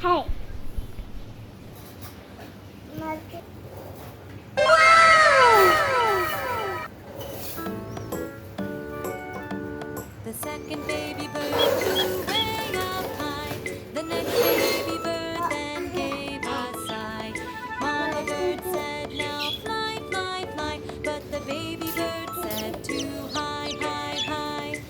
Hey. The second baby bird flew way up high. The next baby bird then gave a sigh. Mama bird said, now fly, fly, fly. But the baby bird said, too high, high, high.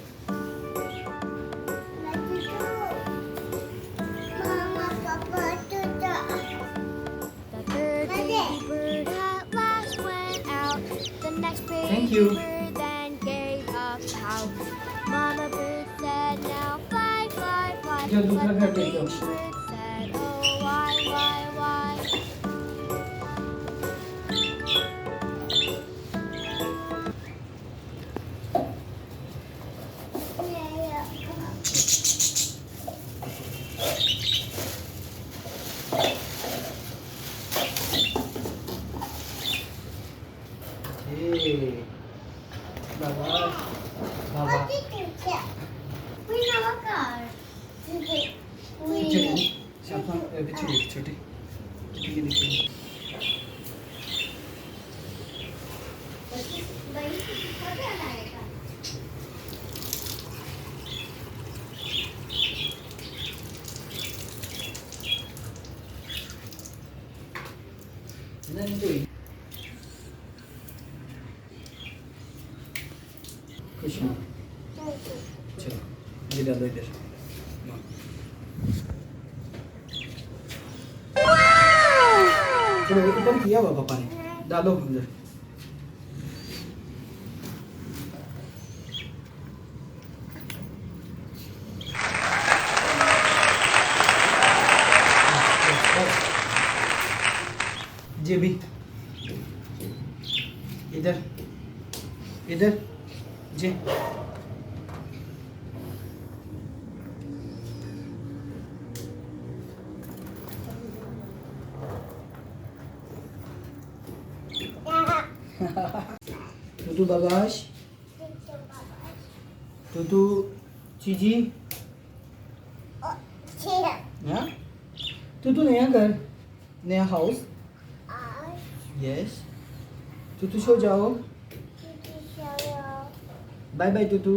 The third baby bird at last went out. The next Thank baby you. bird then gave a pout. Mama bird said, now fly, fly, fly. जो दूसरा But घर the देख लो। baby bird said, oh, why? Hey. Baba. Baba. छोटी शापा छोटी छोटी छोटी देखिए नहीं खुश हो चलो ये डालो इधर चलो ऊपर किया हुआ पापा ने डालो अंदर जी भी इधर इधर जी Tutu Babash, Tutu Cici, ya? Tutu नया घर, नया हाउस, yes. Tutu सो जाओ, bye bye Tutu,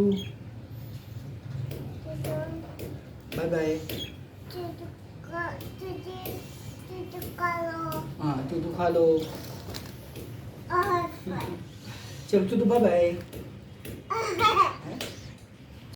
bye bye. हाँ Tutu खा लो. चल Tutu बाय बाय.